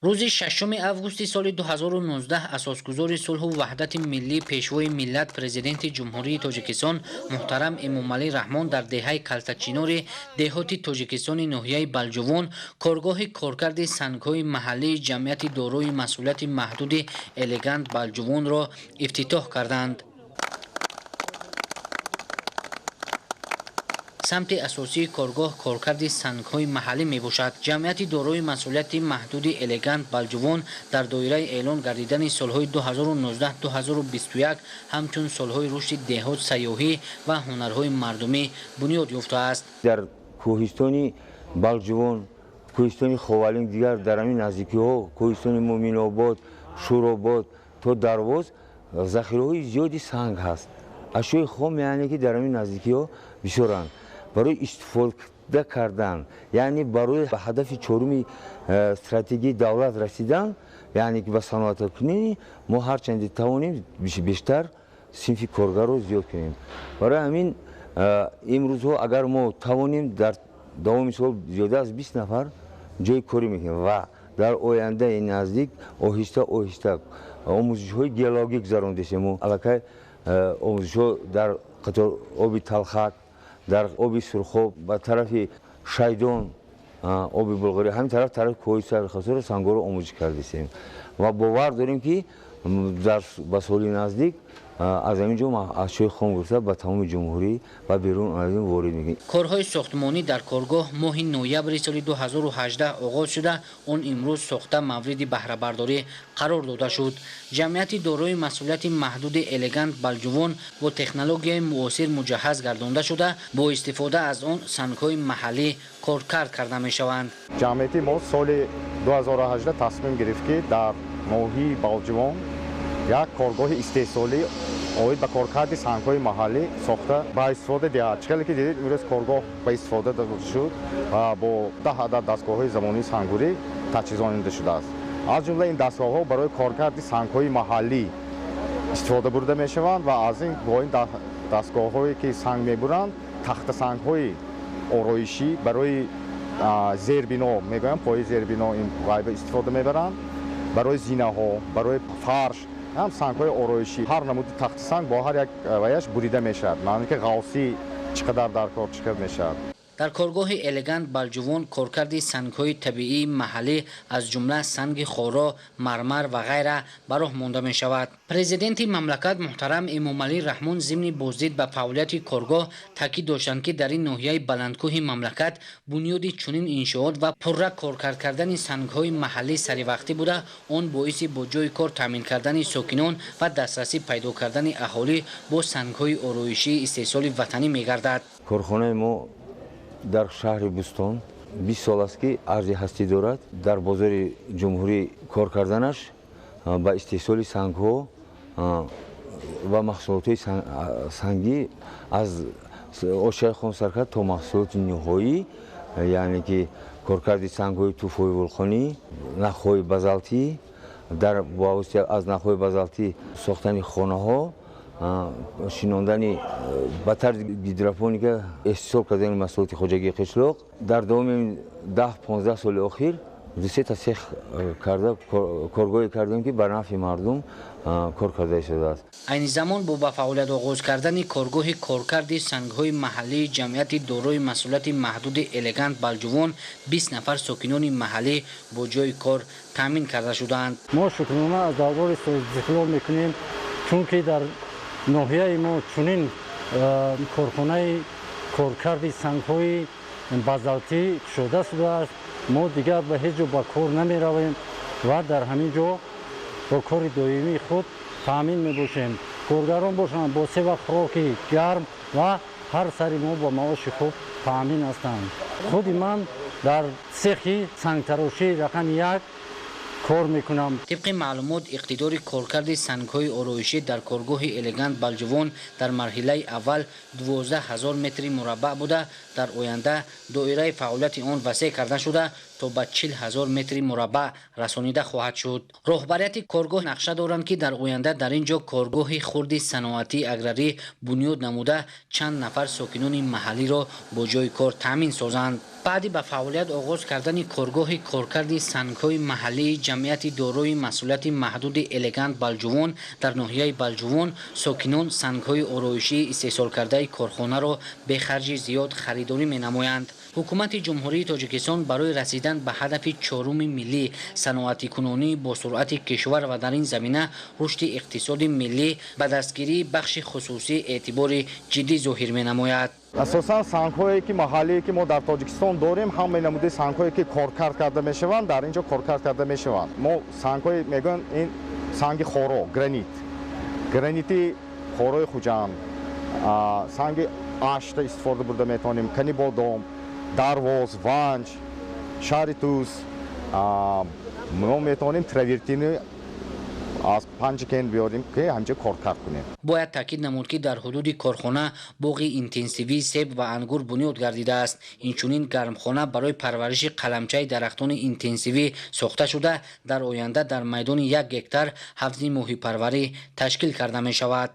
روز ششم августи соли 2019 асосгузори сулҳу ваҳдати миллӣ пешвои миллат президенти ҷумҳурии тоҷикистон муҳтарам Эмомалӣ Раҳмон дар деҳаи Калтачинори деҳоти Тоҷикистони ноҳияи Балҷувон коргоҳи коркарди сангҳои маҳаллии ҷамъияти дорои масъулияти маҳдуди Элегант Балҷувонро ифтитоҳ карданд. самти асосии коргоҳ коркарди сангҳои маҳаллӣ мебошад. ҷамъияти дорои масъулияти маҳдуди Элегант Балҷувон дар доираи эълон гардидани солҳои 2019-2021 ҳамчун солҳои рушди деҳот, сайёҳӣ ва ҳунарҳои мардумӣ бунёд ёфтааст. дар кӯҳистони Балҷувон, кӯҳистони Ховалин, дигар дар ҳамин наздикиҳо, кӯҳистони Муъминобод, Шӯробод то Дарвоз захираҳои зиёди санг ҳаст. ашёи хом яъне ки дар ҳамин наздикиҳо бисёранд. барои истифода кардан, яъне барои ба ҳадафи чоруми стратегияи давлат расидан, яъне ки ба саноаткунӣ мо ҳарчанде тавонем бештар синфи коргарро зиёд кунем. барои ҳамин имрӯзҳо агар мо тавонем дар давоми сол зиёда аз 20 нафар ҷои корӣ мекунем ва дар ояндаи наздик оҳиста оҳиста омӯзишҳои геологӣ гузарондесем. аллакай омӯзишҳо дар қатор оби Талхак, дар оби Сурхоб, ба тарафи Шайдон, оби Булғория, ҳамин тараф тарафи коҳи Сархасоро сангҳоро омӯзиш кардесем ва бовар дорем ки ба соли наздик аз ҳамин ҷо ашёи хом гирифта ба тамоми ҷумҳурӣ ва берун ворид мекунем. корҳои сохтмонӣ дар коргоҳ моҳи ноябри соли 2018 оғоз шуда, он имрӯз сохта мавриди баҳрабардорӣ қарор дода шуд. ҷамъияти дорои масъулияти маҳдуди Элегант Балҷувон бо технологияи муосир муҷаҳҳаз гардонда шуда, бо истифода аз он сангҳои маҳаллӣ коркард карда мешаванд. ҷамъияти мо соли 2018 тасмим гирифт ки дар ноҳияи Балҷувон як коргоҳи истеҳсолӣ оид ба коркарди сангҳои маҳаллӣ сохта ба истифода диҳад. чиқале ки дидед имрӯз коргоҳ ба истифода дода шуд ва бо 10 адад дастгоҳҳои замонии сангурӣ таҷҳизонда шудааст. аз ҷумла ин дастгоҳҳо барои коркарди сангҳои маҳаллӣ истифода бурда мешаванд ва аз ин дастгоҳҳое ки санг мебуранд, тахтасангҳои ороишӣ барои зербино, мегӯям пои зербино ин ғайба истифода мебаранд, барои зинаҳо, барои фарш, ҳам сангҳои ороишӣ, ҳар намуди тахтисанг бо ҳар як ваяш бурида мешавад. маъне ки ғавсӣ чӣ қадар дар кор чӣ қадар мешавад. дар коргоҳи Элегант Балҷувон коркарди сангҳои табиии маҳаллӣ аз ҷумла санги хоро, мармар ва ғайра ба роҳ монда мешавад. президенти мамлакат муҳтарам Эмомалӣ Раҳмон зимни боздид ба фаъолияти коргоҳ таъкид доштанд ки дар ин ноҳияи баландкӯҳи мамлакат бунёди чунин иншоот ва пурра коркард кардани сангҳои маҳаллӣ саривақтӣ буда, он боиси бо ҷои кор таъмин кардани сокинон ва дастрасӣ пайдо кардани аҳолӣ бо сангҳои ороишии истеҳсоли ватанӣ мегардад. корхонаи мо дар шаҳри Бустон 20 сол аст ки арзи ҳастӣ дорад. дар бозори ҷумҳурӣ кор карданаш ба истеҳсоли сангҳо ва маҳсулотҳои сангӣ аз ошияи хомсаркат то маҳсулоти ниҳоӣ, яъне ки коркарди сангҳои туфҳои вулқонӣ, нахҳои базалтӣ, дар бовосита аз нахҳои базалтӣ сохтани хонаҳо, шинондани ба тарзи гидропоника истеҳсол кардани маҳсулоти хоҷагии қишлоқ. дар давоми 10-15 соли охир дусета сех карда коргоҳе кардем ки ба нафъи мардум кор карда шудааст. айни замон бо ба фаъолият оғоз кардани коргоҳи коркарди сангҳои маҳаллии ҷамъияти дорои масъулияти маҳдуди Элегант Балҷувон 20 нафар сокинони маҳаллӣ бо ҷои кор таъмин карда шудаанд. мо шукрона аз давлори истиқлол мекунем, чунки дар ноҳияи мо чунин корхонаи коркарди сангҳои базалтӣ шуда шудааст. мо дигар ба ҳеҷ ҷо ба кор намеравем ва дар ҳамин ҷо бо кори доимии худ таъмин мебошем. коргарон бошанд бо 3 вақт хӯроки гарм ва ҳар сари мо ба маоши хуб таъмин ҳастанд. худи ман дар сехи сангтарошии рақами 1 кор мекунам. тибқи маълумот иқтидори коркарди сангҳои ороишӣ дар коргоҳи Элегант Балҷувон дар марҳилаи аввал 12 000 метри мураббаъ буда, дар оянда доираи фаъолияти он васеъ карда шуда تا به 40,000 متر مربع رسانیده خواهد شد. رهبریت کارگاه نقشه دارند که در آینده در اینجا کارگاه خرد صنعتی اگراری بنیاد نموده چند نفر ساکنان محلی را با جای کار تامین سازند. بعد به فعالیت آغاز کردن کارگاه کارکرد سنگ‌های محلی جمعیت دارای مسئولیت محدود الگانت بالجوان در ناحیه بالجوان ساکنان سنگ‌های آرایشی استحصال کرده کارخانه را به خرج زیاد خریداری می‌نمایند. حکومت جمهوری تاجیکستان برای رسیدن به هدف چهارم ملی صنعتی کنونی با سرعت کشور و در این زمینه رشد اقتصاد ملی به دستگیری بخش خصوصی اعتبار جدی ظاهر می‌نماید. اساساً سنگ‌هایی که محلی که ما در تاجیکستان داریم همه نموده سنگ‌هایی که کارکرد کرده میشوند در اینجا کارکرد کرده میشوند. ما سنگ‌های میگن این سنگ خورو گرانیتی خوروی خوجان سنگ آشت استفاده برده میتونیم کنی بادام دارواز وانج شاریتوس ما میتونیم تراورتینی از پنجکن بیاریم که همچه کارکرد کنیم. باید تاکید نمود که در حدود کارخانه باغ اینتنسیوی سیب و انگور بنیاد گردیده است. اینچنین گرمخانه برای پرورش قلمچه درختان اینتنسیوی ساخته شده در آینده در میدان 1 هکتار حفظ ماهی پروری تشکیل کرده می شود.